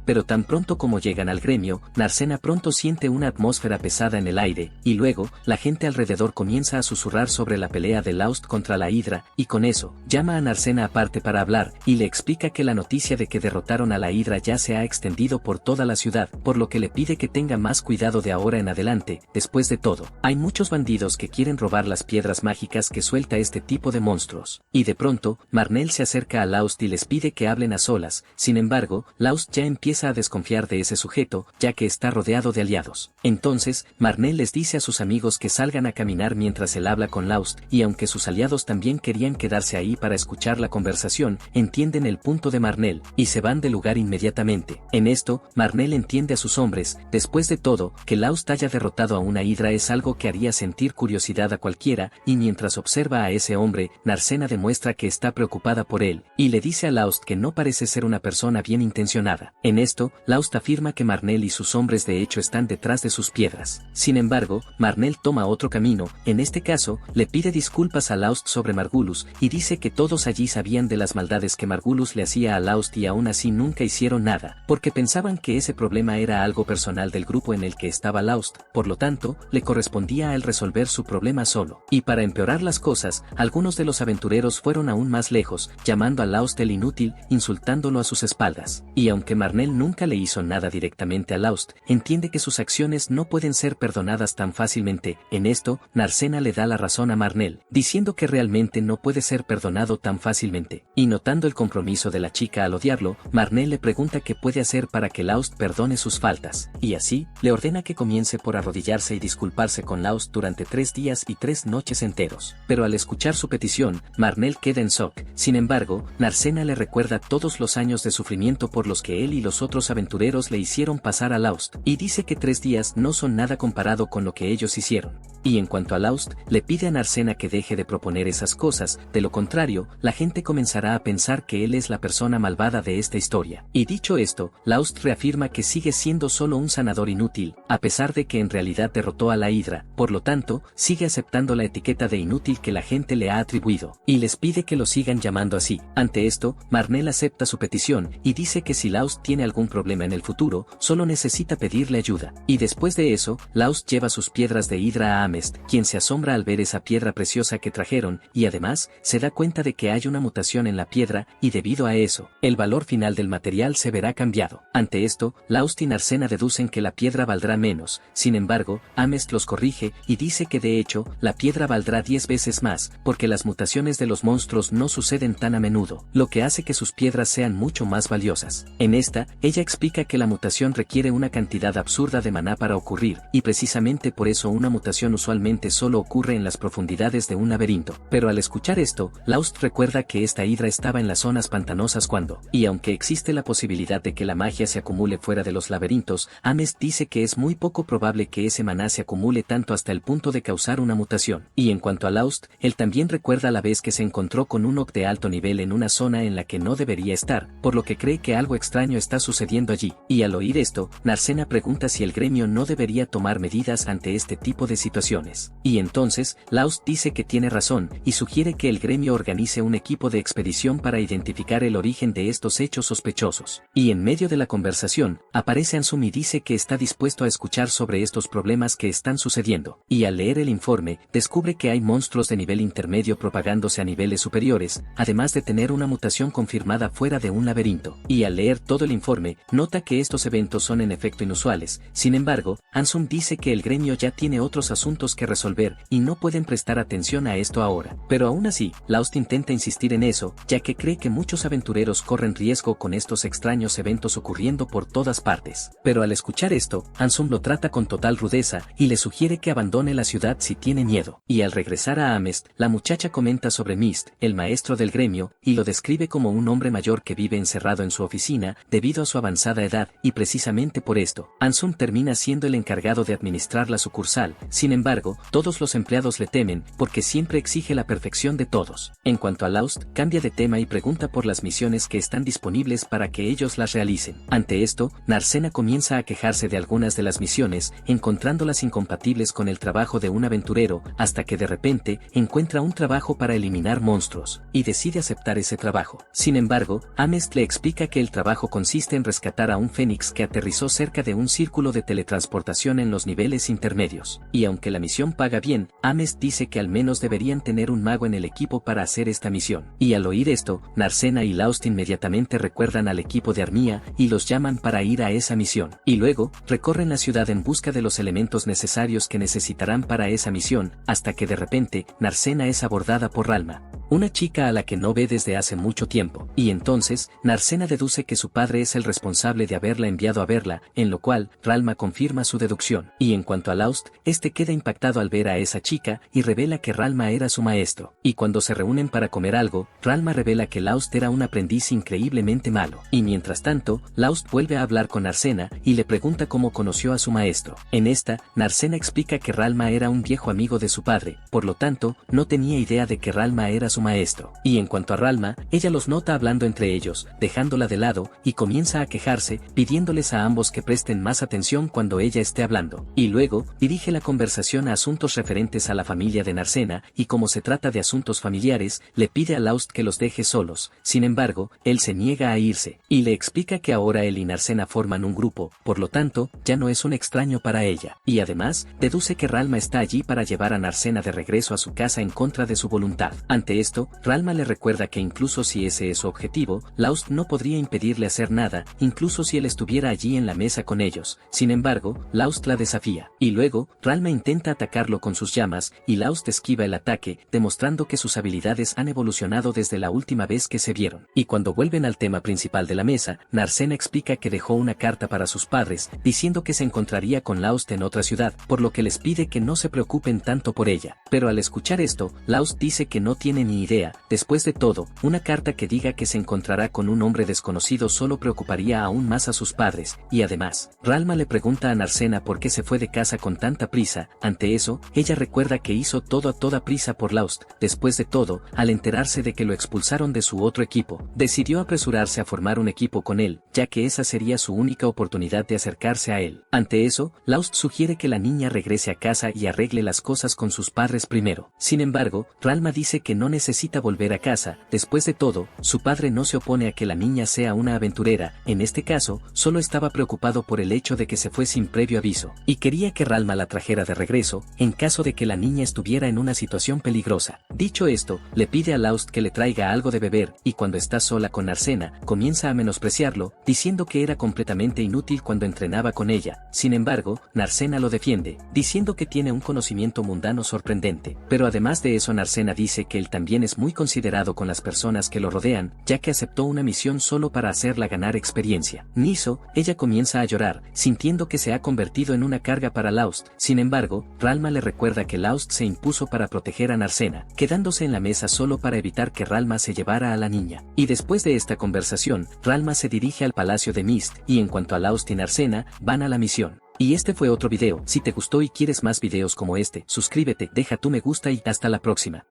Pero tan pronto como llegan al gremio, Narcena pronto siente una atmósfera pesada en el aire, y luego, la gente alrededor comienza a susurrar sobre la pelea de Laust contra la Hidra, y con eso, llama a Narcena aparte para hablar, y le explica que la noticia de que derrotaron a la Hidra ya se ha extendido por toda la ciudad, por lo que le pide que tenga más cuidado de ahora en adelante. Después de todo, hay muchos bandidos que quieren robar las piedras mágicas que suelta este tipo de monstruos. Y de pronto, Marnell se acerca a Laust y les pide que hablen a solas. Sin embargo, Laust ya empieza a desconfiar de ese sujeto, ya que está rodeado de aliados. Entonces, Marnell les dice a sus amigos que salgan a caminar mientras él habla con Laust, y aunque sus aliados también querían quedarse ahí para escuchar la conversación, entienden el punto de Marnell, y se van del lugar inmediatamente. En esto, Marnell entiende a sus hombres. Después de todo, que Laust haya derrotado a una Hidra es algo que haría sentir curiosidad a cualquiera, y mientras observa a ese hombre, Narcena demuestra que está preocupada por él, y le dice a Laust que no parece ser una persona bien intencionada. En esto, Laust afirma que Marnell y sus hombres de hecho están detrás de sus piedras. Sin embargo, Marnell toma otro camino. En este caso, le pide disculpas a Laust sobre Margulis, y dice que todos allí sabían de las maldades que Margulis le hacía a Laust y aún así nunca hicieron nada, porque pensaban que ese problema era algo personal del grupo en el que estaba Laust, por lo tanto, le correspondía a él resolver su problema solo. Y para empeorar las cosas, algunos de los aventureros fueron aún más lejos, llamando a Laust el inútil, insultándolo a sus espaldas. Y aunque Marnell nunca le hizo nada directamente a Laust, entiende que sus acciones no pueden ser perdonadas tan fácilmente. En esto, Narcena le da la razón a Marnell, diciendo que realmente no puede ser perdonado tan fácilmente. Y notando el compromiso de la chica al odiarlo, Marnell le pregunta qué puede hacer para que Laust perdone sus faltas. Y así, le ordena que comience por arrodillarse y disculparse con Laust durante 3 días y 3 noches enteros. Pero al escuchar su petición, Marnell queda en shock. Sin embargo, Narcena le recuerda todos los años de sufrimiento por los que él y los otros aventureros le hicieron pasar a Laust, y dice que 3 días no son nada comparado con lo que ellos hicieron. Y en cuanto a Laust, le pide a Narcena que deje de proponer esas cosas, de lo contrario, la gente comenzará a pensar que él es la persona malvada de esta historia. Y dicho esto, Laust reafirma que sigue siendo solo un sanador inútil, a pesar de que en realidad derrotó a la Hidra, por lo tanto, sigue aceptando la etiqueta de inútil que la gente le ha atribuido, y les pide que lo sigan llamando así. Ante esto, Marnell acepta su petición, y dice que si Laust tiene algún problema en el futuro, solo necesita pedirle ayuda. Y después de eso, Laust lleva sus piedras de Hidra a Amest, quien se asombra al ver esa piedra preciosa que trajeron, y además, se da cuenta de que hay una mutación en la piedra, y debido a eso, el valor final del material se verá cambiado. Ante esto, Laust y Narcena deducen que la piedra valdrá menos. Sin embargo, Amest los corrige, y dice que de hecho, la piedra valdrá 10 veces más, porque las mutaciones de los monstruos no suceden tan a menudo, lo que hace que sus piedras sean mucho más valiosas. En esta, ella explica que la mutación requiere una cantidad absurda de maná para ocurrir, y precisamente por eso una mutación usual usualmente solo ocurre en las profundidades de un laberinto. Pero al escuchar esto, Laust recuerda que esta hidra estaba en las zonas pantanosas cuando, y aunque existe la posibilidad de que la magia se acumule fuera de los laberintos, Amest dice que es muy poco probable que ese maná se acumule tanto hasta el punto de causar una mutación. Y en cuanto a Laust, él también recuerda la vez que se encontró con un orc de alto nivel en una zona en la que no debería estar, por lo que cree que algo extraño está sucediendo allí. Y al oír esto, Narcena pregunta si el gremio no debería tomar medidas ante este tipo de situaciones. Y entonces, Laust dice que tiene razón, y sugiere que el gremio organice un equipo de expedición para identificar el origen de estos hechos sospechosos. Y en medio de la conversación, aparece Ansum y dice que está dispuesto a escuchar sobre estos problemas que están sucediendo. Y al leer el informe, descubre que hay monstruos de nivel intermedio propagándose a niveles superiores, además de tener una mutación confirmada fuera de un laberinto. Y al leer todo el informe, nota que estos eventos son en efecto inusuales. Sin embargo, Ansum dice que el gremio ya tiene otros asuntos que resolver y no pueden prestar atención a esto ahora. Pero aún así, Laust intenta insistir en eso, ya que cree que muchos aventureros corren riesgo con estos extraños eventos ocurriendo por todas partes. Pero al escuchar esto, Ansum lo trata con total rudeza y le sugiere que abandone la ciudad si tiene miedo. Y al regresar a Amest, la muchacha comenta sobre Mist, el maestro del gremio, y lo describe como un hombre mayor que vive encerrado en su oficina debido a su avanzada edad, y precisamente por esto, Ansum termina siendo el encargado de administrar la sucursal. Sin embargo, todos los empleados le temen porque siempre exige la perfección de todos. En cuanto a Laust, cambia de tema y pregunta por las misiones que están disponibles para que ellos las realicen. Ante esto, Narcena comienza a quejarse de algunas de las misiones, encontrándolas incompatibles con el trabajo de un aventurero, hasta que de repente encuentra un trabajo para eliminar monstruos, y decide aceptar ese trabajo. Sin embargo, Amest le explica que el trabajo consiste en rescatar a un fénix que aterrizó cerca de un círculo de teletransportación en los niveles intermedios. Y aunque la misión paga bien, Amest dice que al menos deberían tener un mago en el equipo para hacer esta misión. Y al oír esto, Narcena y Laust inmediatamente recuerdan al equipo de Armía y los llaman para ir a esa misión. Y luego, recorren la ciudad en busca de los elementos necesarios que necesitarán para esa misión, hasta que de repente, Narcena es abordada por Ralma, una chica a la que no ve desde hace mucho tiempo. Y entonces, Narcena deduce que su padre es el responsable de haberla enviado a verla, en lo cual, Ralma confirma su deducción. Y en cuanto a Laust, este queda impactado al ver a esa chica y revela que Ralma era su maestro. Y cuando se reúnen para comer algo, Ralma revela que Laust era un aprendiz increíblemente malo. Y mientras tanto, Laust vuelve a hablar con Narcena y le pregunta cómo conoció a su maestro. En esta, Narcena explica que Ralma era un viejo amigo de su padre, por lo tanto, no tenía idea de que Ralma era su maestro. Y en cuanto a Ralma, ella los nota hablando entre ellos, dejándola de lado, y comienza a quejarse, pidiéndoles a ambos que presten más atención cuando ella esté hablando. Y luego, dirige la conversación a asuntos referentes a la familia de Narcena, y como se trata de asuntos familiares, le pide a Laust que los deje solos. Sin embargo, él se niega a irse, y le explica que ahora él y Narcena forman un grupo, por lo tanto, ya no es un extraño para ella. Y además, deduce que Ralma está allí para llevar a Narcena de regreso a su casa en contra de su voluntad. Ante esto, Ralma le recuerda que incluso si ese es su objetivo, Laust no podría impedirle hacer nada, incluso si él estuviera allí en la mesa con ellos. Sin embargo, Laust la desafía. Y luego, Ralma intenta atacarlo con sus llamas, y Laust esquiva el ataque, demostrando que sus habilidades han evolucionado desde la última vez que se vieron. Y cuando vuelven al tema principal de la mesa, Narcena explica que dejó una carta para sus padres, diciendo que se encontraría con Laust en otra ciudad, por lo que les pide que no se preocupen tanto por ella. Pero al escuchar esto, Laust dice que no tiene ni idea. Después de todo, una carta que diga que se encontrará con un hombre desconocido solo preocuparía aún más a sus padres, y además, Ralma le pregunta a Narcena por qué se fue de casa con tanta prisa. Ante eso, ella recuerda que hizo todo a toda prisa por Laust. Después de todo, al enterarse de que lo expulsaron de su otro equipo, decidió apresurarse a formar un equipo con él, ya que esa sería su única oportunidad de acercarse a él. Ante eso, Laust sugiere que la niña regrese a casa y arregle las cosas con sus padres primero. Sin embargo, Ralma dice que no necesita volver a casa. Después de todo, su padre no se opone a que la niña sea una aventurera. En este caso, solo estaba preocupado por el hecho de que se fue sin previo aviso, y quería que Ralma la trajera de regreso, en caso de que la niña estuviera en una situación peligrosa. Dicho esto, le pide a Laust que le traiga algo de beber, y cuando está sola con Narcena, comienza a menospreciarlo, diciendo que era completamente inútil cuando entrenaba con ella. Sin embargo, Narcena lo defiende, diciendo que tiene un conocimiento mundano sorprendente. Pero además de eso, Narcena dice que él también también es muy considerado con las personas que lo rodean, ya que aceptó una misión solo para hacerla ganar experiencia. Niso, ella comienza a llorar, sintiendo que se ha convertido en una carga para Laust. Sin embargo, Ralma le recuerda que Laust se impuso para proteger a Narcena, quedándose en la mesa solo para evitar que Ralma se llevara a la niña. Y después de esta conversación, Ralma se dirige al palacio de Mist, y en cuanto a Laust y Narcena, van a la misión. Y este fue otro video. Si te gustó y quieres más videos como este, suscríbete, deja tu me gusta y hasta la próxima.